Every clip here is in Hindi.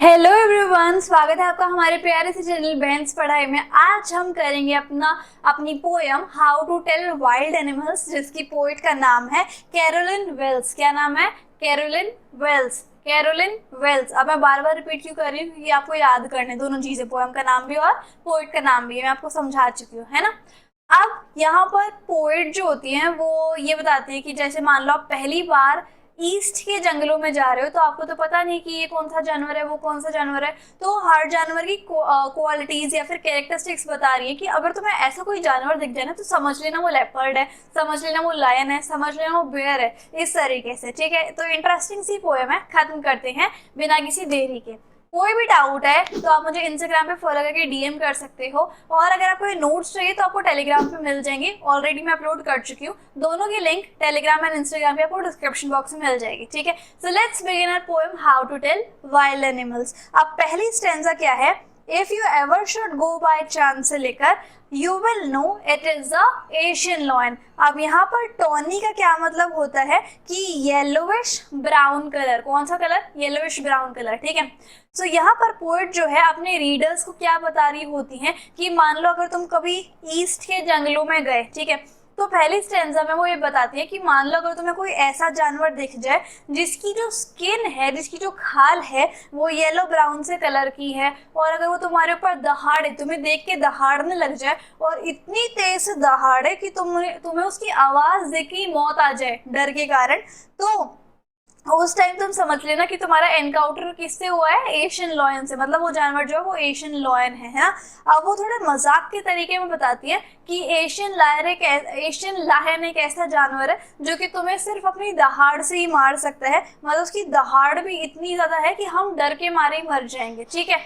हेलो एवरीवन, स्वागत है आपका हमारे प्यारे से चैनल बेंस पढ़ाई में। आज हम करेंगे अपनी poem how to tell wild animals, जिसकी पोइट का नाम है कैरोलिन वेल्स। क्या नाम है? Caroline Wells. Caroline Wells. अब मैं बार बार रिपीट क्यों कर रही हूँ? क्योंकि आपको याद करने दोनों चीजें, पोयम का नाम भी और पोइट का नाम भी है। मैं आपको समझा चुकी हूँ, है ना। अब यहाँ पर पोइट जो होती हैं वो ये बताती है कि जैसे मान लो आप पहली बार ईस्ट के जंगलों में जा रहे हो, तो आपको तो पता नहीं कि ये कौन सा जानवर है, वो कौन सा जानवर है। तो हर जानवर की क्वालिटीज या फिर कैरेक्टरिस्टिक्स बता रही है कि अगर तुम्हें ऐसा कोई जानवर दिख जाए ना, तो समझ लेना वो लेपर्ड है, समझ लेना वो लायन है, समझ लेना वो बेयर है। इस तरीके से, ठीक है। तो इंटरेस्टिंग सी पोएम है। खत्म करते हैं बिना किसी देरी के। कोई भी डाउट है तो आप मुझे इंस्टाग्राम पे फॉलो करके डीएम कर सकते हो, और अगर आपको ये नोट्स चाहिए तो आपको टेलीग्राम पे मिल जाएंगे। ऑलरेडी मैं अपलोड कर चुकी हूँ। दोनों की लिंक टेलीग्राम एंड इंस्टाग्राम पे आपको डिस्क्रिप्शन बॉक्स में मिल जाएगी, ठीक है। So let's begin our poem how to tell wild animals. अब पहली स्टैंजा क्या है? If you ever should go by chance से लेकर you will know it is the Asian lion. अब यहाँ पर टॉनी का क्या मतलब होता है कि येलोविश ब्राउन कलर। कौन सा कलर? येलोविश ब्राउन कलर, ठीक है। सो यहाँ पर पोएट जो है अपने रीडर्स को क्या बता रही होती हैं कि मान लो अगर तुम कभी ईस्ट के जंगलों में गए, ठीक है, तो पहली स्टेंजा में वो ये बताती है कि मान लो अगर तुम्हें कोई ऐसा जानवर दिख जाए जिसकी जो स्किन है, जिसकी जो खाल है, वो येलो ब्राउन से कलर की है, और अगर वो तुम्हारे ऊपर दहाड़े, तुम्हें देख के दहाड़ने लग जाए, और इतनी तेज से दहाड़े कि तुम्हें उसकी आवाज देख के मौत आ जाए डर के कारण, तो उस टाइम तुम समझ लेना कि तुम्हारा एनकाउंटर किससे हुआ है? एशियन लॉयन से। मतलब वो जानवर जो है वो एशियन लॉयन है ना। अब वो थोड़े मजाक के तरीके में बताती है कि एशियन लायन एक ऐसा जानवर है जो कि तुम्हें सिर्फ अपनी दहाड़ से ही मार सकता है। मतलब उसकी दहाड़ भी इतनी ज्यादा है कि हम डर के मारे ही मर जाएंगे, ठीक है।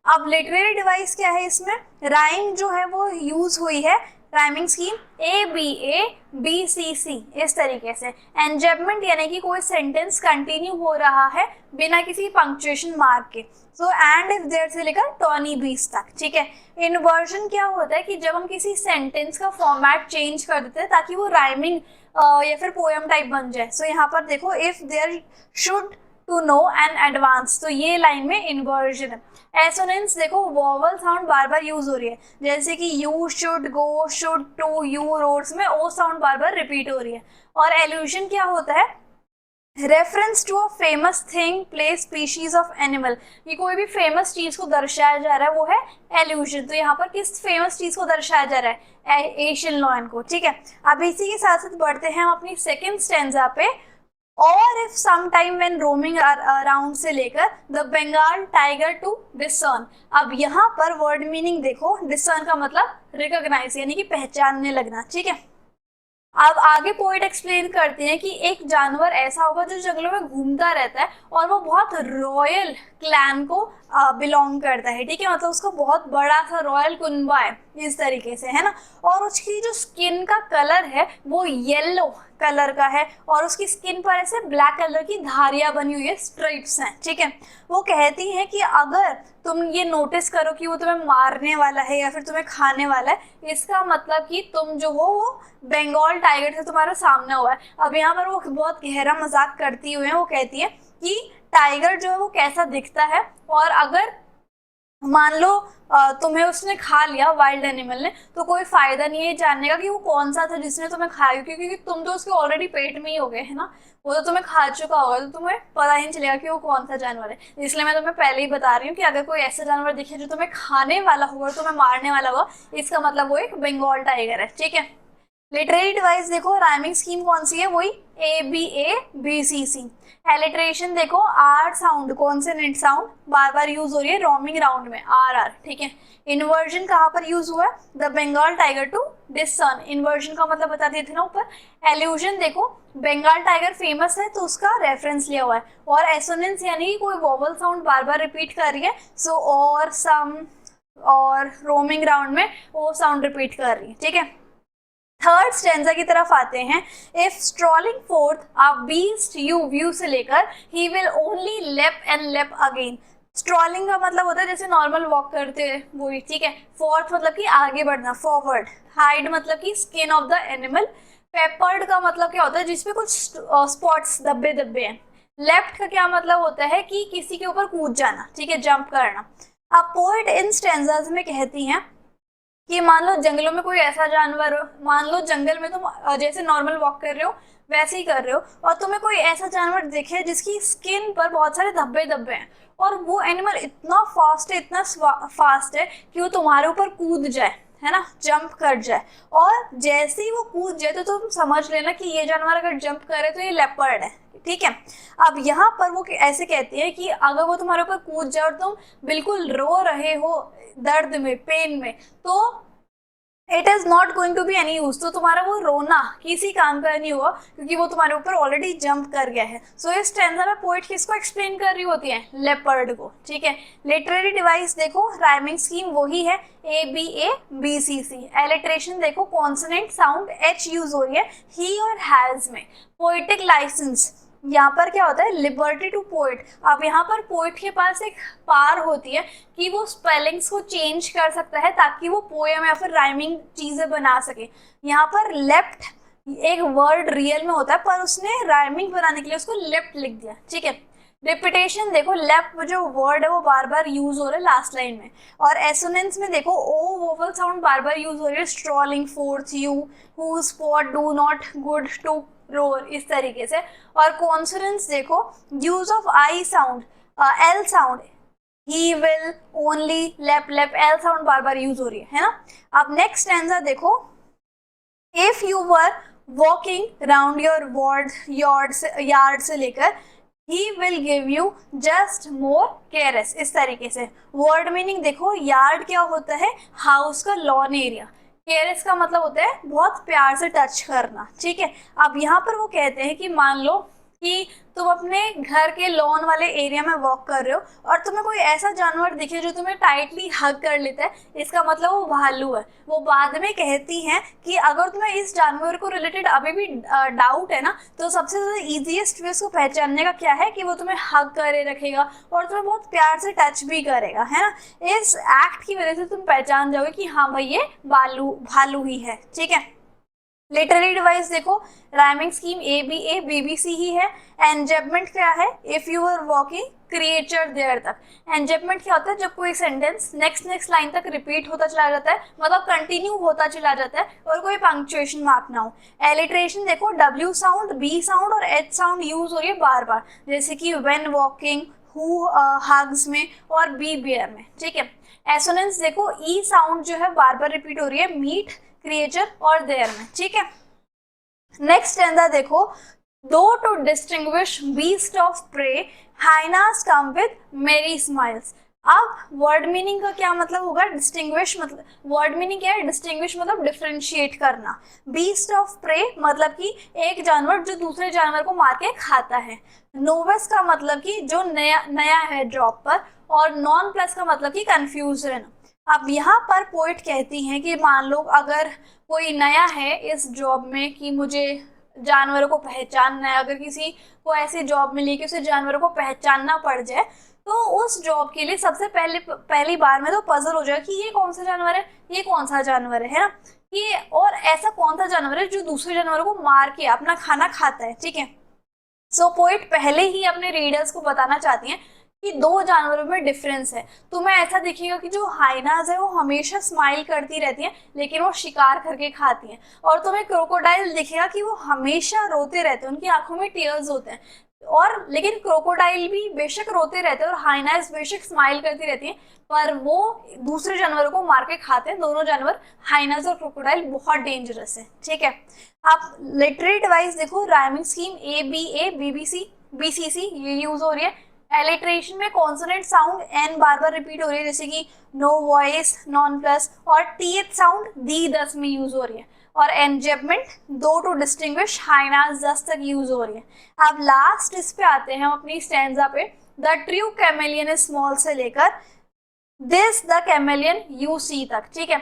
अब लिटरेरी डिवाइस क्या है इसमें? राइम जो है वो यूज हुई है, राइमिंग स्कीम ABA BCC, इस तरीके से। एंजबमेंट यानी कि कोई सेंटेंस कंटिन्यू हो रहा है बिना किसी पंक्चुएशन मार्क के। सो एंड इफ देयर से लेकर टॉनी बीस तक, ठीक है। इन्वर्जन क्या होता है कि जब हम किसी सेंटेंस का फॉर्मेट चेंज कर देते हैं ताकि वो राइमिंग या फिर पोएम टाइप बन जाए। सो यहाँ पर देखो, if there should to know an advance, तो ये लाइन में इन्वर्जन है। एसोनेंस देखो, वॉवल साउंड बार बार यूज हो रही है, जैसे कि you should go, should to, you roads में ओ साउंड बार बार रिपीट हो रही है। और एल्यूजन क्या होता है? Reference to a famous thing, place, species of animal. ये कोई भी फेमस चीज को दर्शाया जा रहा है, वो है एल्यूजन। तो यहाँ पर किस फेमस चीज को दर्शाया जा रहा है? एशियन लॉयन को, ठीक है। अब इसी के साथ साथ बढ़ते हैं हम अपनी सेकेंड स्टेंजा पे। और if some time when roaming around से लेकर the Bengal tiger to discern. अब यहाँ पर वर्ड मीनिंग देखो, डिसर्न का मतलब रिकॉग्नाइज यानी कि पहचानने लगना, ठीक है। अब आगे पोइट एक्सप्लेन करते हैं कि एक जानवर ऐसा होगा जो जंगलों में घूमता रहता है और वो बहुत रॉयल क्लैन को बिलोंग करता है, ठीक है। मतलब उसका बहुत बड़ा सा रॉयल कुनबा है, इस तरीके से, है ना। और उसकी जो स्किन का कलर है वो येलो कलर का है, और उसकी स्किन पर ऐसे ब्लैक कलर की धारियां बनी हुई है, स्ट्रिप्स हैं, ठीक है। वो कहती है कि अगर तुम ये नोटिस करो कि वो तुम्हें मारने वाला है या फिर तुम्हें खाने वाला है, इसका मतलब कि तुम जो हो वो बंगाल टाइगर से तुम्हारा सामना हुआ है। अब यहाँ पर वो बहुत गहरा मजाक करती हुई है। वो कहती है कि टाइगर जो है वो कैसा दिखता है, और अगर मान लो तुम्हें उसने खा लिया, वाइल्ड एनिमल ने, तो कोई फायदा नहीं है जानने का कि वो कौन सा था जिसने तुम्हें खाया, क्योंकि तुम तो उसके ऑलरेडी पेट में ही हो गए, है ना। वो तो तुम्हें खा चुका होगा, तो तुम्हें पता ही नहीं चलेगा कि वो कौन सा जानवर है। इसलिए मैं तुम्हें पहले ही बता रही हूँ कि अगर कोई ऐसा जानवर दिखे जो तुम्हें खाने वाला होगा, तुम्हें मारने वाला होगा, इसका मतलब वो एक बंगाल टाइगर है, ठीक है। लिटरेरी डिवाइस देखो, राइमिंग स्कीम कौन सी है? वही ABA BCC। एलिट्रेशन देखो, आर साउंड, कॉन्सोनेंट साउंड बार बार यूज हो रही है रोमिंग राउंड में, RR, ठीक है। इन्वर्जन कहाँ पर यूज हुआ है? The Bengal tiger to discern. Inversion का मतलब बता दिए थे ना ऊपर। एल्यूजन देखो, बंगाल टाइगर फेमस है तो उसका रेफरेंस लिया हुआ है। और एसोनेंस यानी कि कोई वोवल साउंड बार बार रिपीट कर रही है। सो और, सम, और रोमिंग राउंड में वो साउंड रिपीट कर रही है, ठीक है। थर्ड स्टेंजा की तरफ आते हैं। If strolling fourth a beast you view से लेकर ही विल ओनली लेप एंड लेप अगेन। स्ट्रॉलिंग का मतलब होता है जैसे नॉर्मल वॉक करते हैं वही, ठीक है। फोर्थ मतलब कि आगे बढ़ना, फॉरवर्ड। हाइड मतलब कि skin of the animal. Peppered का मतलब क्या होता है? जिसपे कुछ स्पॉट्स, धब्बे धब्बे हैं। लेफ्ट का क्या मतलब होता है कि किसी के ऊपर कूद जाना, ठीक है, जंप करना। अब पोएट इन स्टैंजाज में कहती हैं कि मान लो जंगलों में कोई ऐसा जानवर हो, मान लो जंगल में तुम जैसे नॉर्मल वॉक कर रहे हो वैसे ही कर रहे हो, और तुम्हें कोई ऐसा जानवर दिखे जिसकी स्किन पर बहुत सारे धब्बे धब्बे हैं, और वो एनिमल इतना फास्ट है, इतना फास्ट है कि वो तुम्हारे ऊपर कूद जाए, है ना, जंप कर जाए, और जैसे ही वो कूद जाए तो तुम समझ लेना कि ये जानवर अगर जंप करे तो ये लेपर्ड है, ठीक है। अब यहाँ पर वो ऐसे कहती है कि अगर वो तुम्हारे ऊपर कूद जाए और तुम बिल्कुल रो रहे हो दर्द में, पेन में, तो it is not going to be any use, तो तुम्हारा वो रोना किसी काम का नहीं हुआ, क्योंकि वो तुम्हारे ऊपर ऑलरेडी जंप कर गया है। सो इस स्टैंजा में पोएट किसको एक्सप्लेन कर रही होती है, लेपर्ड को, ठीक है। लिटरेरी डिवाइस देखो, राइमिंग स्कीम वही है, ABA BCC। एलिट्रेशन देखो, कॉन्सोनेंट साउंड H यूज हो रही है ही और हैज में। पोएटिक लाइसेंस, यहाँ पर क्या होता है, लिबर्टी टू पोइट। अब यहाँ पर पोइट के पास एक पावर होती है कि वो स्पेलिंग्स को चेंज कर सकता है ताकि वो पोएम या फिर राइमिंग चीजें बना सके। यहाँ पर लेफ्ट एक वर्ड रियल में होता है, पर उसने राइमिंग बनाने के लिए उसको लेफ्ट लिख दिया, ठीक है। रिपीटेशन देखो, लेफ्ट जो वर्ड है वो बार बार यूज हो रहा है लास्ट लाइन में, और एसोनेंस में देखो ओ वोवल साउंड बार बार यूज हो रही है, strolling, forth, you, who, spot, do not, good, to, roar, इस तरीके से। और कॉन्सोनेंट्स देखो, use of I sound, L sound, he, will, only, leap leap, L sound बार बार यूज हो रही है ना। अब नेक्स्ट स्टैंजा देखो, if you were walking round your ward yard से लेकर he will give you just more केयरस, इस तरीके से। वर्ड मीनिंग देखो, यार्ड क्या होता है, हाउस का लॉन एरिया, केयरस का मतलब होता है बहुत प्यार से टच करना, ठीक है। अब यहाँ पर वो कहते हैं कि मान लो कि तुम अपने घर के लॉन वाले एरिया में वॉक कर रहे हो और तुम्हें कोई ऐसा जानवर दिखे जो तुम्हें टाइटली हग कर लेता है, इसका मतलब वो भालू है। वो बाद में कहती हैं कि अगर तुम्हें इस जानवर को रिलेटेड अभी भी डाउट है ना, तो सबसे ज्यादा इजीएस्ट वे उसको पहचानने का क्या है कि वो तुम्हें हग करे रखेगा और तुम्हें बहुत प्यार से टच भी करेगा, है ना। इस एक्ट की वजह से तुम पहचान जाओगे कि हाँ भाई ये भालू ही है, ठीक है। लिटरेरी डिवाइस देखो, राइमिंग स्कीम ABA BBC ही है। एंजेबमेंट क्या है, if you are walking creature there तक। एंजेबमेंट क्या होता है, जब कोई सेंटेंस नेक्स्ट लाइन तक रिपीट होता चला जाता है, मतलब कंटिन्यू होता चला जाता है और कोई पंक्चुएशन मार्क ना हो। एलिट्रेशन देखो, W साउंड, B साउंड और H साउंड यूज हो रही है बार बार, जैसे कि व्हेन वॉकिंग, हु हग्स में और बी बियर में, ठीक है। एसोनेंस देखो, E साउंड जो है बार बार रिपीट हो रही है मीट, क्रिएचर और देयर में, ठीक है। नेक्स्ट स्टैंजा देखो, दो to distinguish beast of prey hyenas come with merry smiles. अब वर्ड मीनिंग का क्या मतलब होगा, डिस्टिंग्विश मतलब, वर्ड मीनिंग क्या है, डिस्टिंग्विश मतलब डिफरेंशिएट करना। बीस्ट ऑफ प्रे मतलब कि एक जानवर जो दूसरे जानवर को मार के खाता है। नोवेस का मतलब कि जो नया है जॉब पर, और नॉन प्लस का मतलब कि कंफ्यूज रहना। अब यहाँ पर पोइट कहती हैं कि मान लो अगर कोई नया है इस जॉब में कि मुझे जानवरों को पहचानना है, अगर किसी को ऐसी जॉब मिली कि उसे जानवरों को पहचानना पड़ जाए, तो उस जॉब के लिए सबसे पहली बार में तो पजल हो जाए कि ये कौन सा जानवर है, ये कौन सा जानवर है ना, ये और ऐसा कौन सा जानवर है जो दूसरे जानवरों को मार के अपना खाना खाता है, ठीक है। सो पोइट पहले ही अपने रीडर्स को बताना चाहती हैं कि दो जानवरों में डिफरेंस है। तुम्हें ऐसा दिखेगा कि जो हाइनाज है वो हमेशा स्माइल करती रहती हैं लेकिन वो शिकार करके खाती हैं, और तुम्हें क्रोकोडाइल दिखेगा कि वो हमेशा रोते रहते हैं, उनकी आंखों में टीयर्स होते हैं, और लेकिन क्रोकोडाइल भी बेशक रोते रहते हैं और हाइनाज बेशक स्माइल करती रहती हैं, पर वो दूसरे जानवरों को मार के खाते हैं। दोनों जानवर, हाइनाज और क्रोकोडाइल, बहुत डेंजरस है, ठीक है। आप लिटरेरी डिवाइस देखो, राइमिंग स्कीम ABA BCC ये यूज हो रही है। एलिट्रेशन में कॉन्सोनेंट साउंड N बार बार रिपीट हो रही है, जैसे कि नो वॉइस, नॉन प्लस, और TH साउंड दी 10 में यूज हो रही है। और एंजेबमेंट दो टू डिस्टिंग्विश हाइनाज 10 तक यूज हो रही है। अब लास्ट इस पे आते हैं हम अपनी स्टैंजा पे, the true chameleon is small से लेकर this the chameleon you see तक, ठीक है।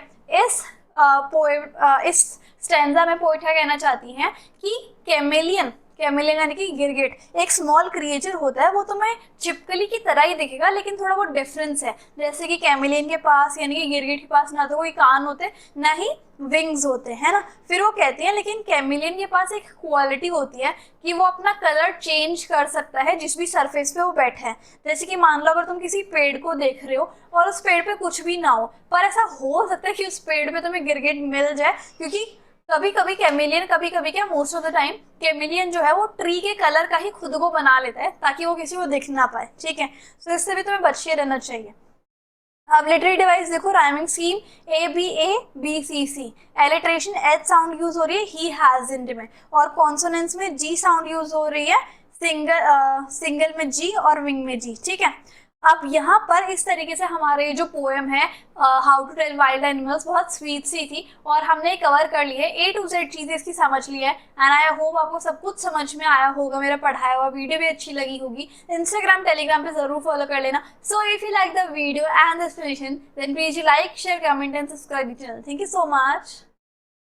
इस स्टैंजा में पोएट क्या कहना चाहती हैं कि कैमेलियन कैमिलियन यानी कि गिरगिट एक स्मॉल क्रिएचर होता है, वो तुम्हें छिपकली की तरह ही दिखेगा लेकिन थोड़ा बहुत डिफरेंस है। जैसे कि कैमिलियन के पास यानी कि गिरगिट के पास ना तो कोई कान होते ना ही विंग्स होते हैं ना। फिर वो कहती हैं लेकिन कैमिलियन के पास एक क्वालिटी होती है कि वो अपना कलर चेंज कर सकता है जिस भी सरफेस पे वो बैठा है। जैसे कि मान लो अगर तुम किसी पेड़ को देख रहे हो और उस पेड़ पे कुछ भी ना हो, पर ऐसा हो सकता है कि उस पेड़ पे तुम्हें गिरगिट मिल जाए, क्योंकि कभी कभी कैमिलियन, कभी कभी क्या most of the time chameleon जो है वो ट्री के कलर का ही खुद को बना लेता है ताकि वो किसी को दिख ना पाए, ठीक है। तो इससे भी तुम्हें बच के रहना चाहिए। अब लिटरेरी डिवाइस देखो, rhyming scheme ABA BCC, alliteration H sound use हो रही है ही हैज इंड में, और कॉन्सोनेंट्स में जी साउंड यूज हो रही है, सिंगल में जी और विंग में जी, ठीक है। अब यहाँ पर इस तरीके से हमारे जो पोएम है how to tell wild animals बहुत स्वीट सी थी और हमने कवर कर ली है A to Z चीजें इसकी समझ ली है। एंड आई होप आपको सब कुछ समझ में आया होगा, मेरा पढ़ाया हुआ वीडियो भी अच्छी लगी होगी। इंस्टाग्राम टेलीग्राम पे जरूर फॉलो कर लेना। So if you like the video and the explanation then please you like share comment and subscribe the channel. Thank you so much.